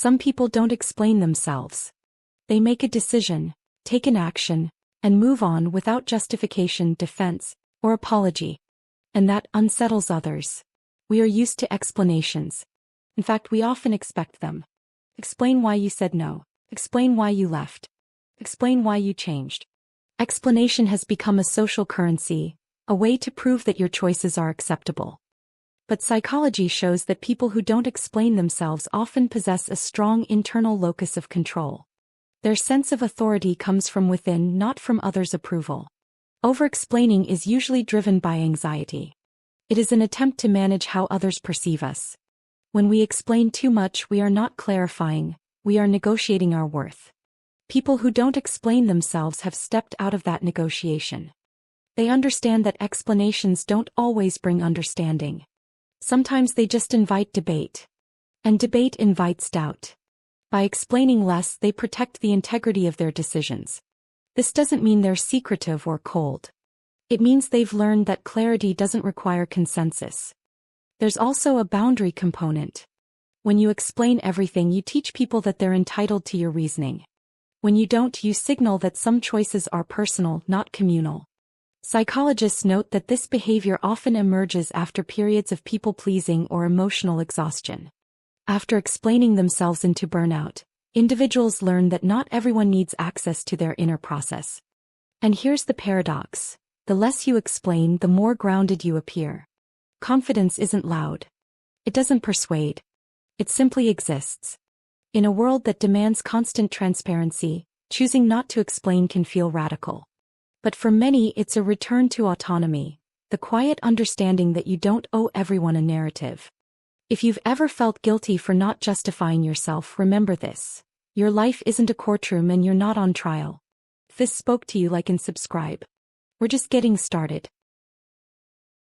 Some people don't explain themselves. They make a decision, take an action, and move on without justification, defense, or apology. And that unsettles others. We are used to explanations. In fact, we often expect them. Explain why you said no. Explain why you left. Explain why you changed. Explanation has become a social currency, a way to prove that your choices are acceptable. But psychology shows that people who don't explain themselves often possess a strong internal locus of control. Their sense of authority comes from within, not from others' approval. Over-explaining is usually driven by anxiety. It is an attempt to manage how others perceive us. When we explain too much, we are not clarifying, we are negotiating our worth. People who don't explain themselves have stepped out of that negotiation. They understand that explanations don't always bring understanding. Sometimes they just invite debate. And debate invites doubt. By explaining less, they protect the integrity of their decisions. This doesn't mean they're secretive or cold. It means they've learned that clarity doesn't require consensus. There's also a boundary component. When you explain everything, you teach people that they're entitled to your reasoning. When you don't, you signal that some choices are personal, not communal. Psychologists note that this behavior often emerges after periods of people-pleasing or emotional exhaustion. After explaining themselves into burnout, individuals learn that not everyone needs access to their inner process. And here's the paradox. The less you explain, the more grounded you appear. Confidence isn't loud. It doesn't persuade. It simply exists. In a world that demands constant transparency, choosing not to explain can feel radical. But for many, it's a return to autonomy, the quiet understanding that you don't owe everyone a narrative. If you've ever felt guilty for not justifying yourself, remember this. Your life isn't a courtroom and you're not on trial. If this spoke to you, like and subscribe. We're just getting started.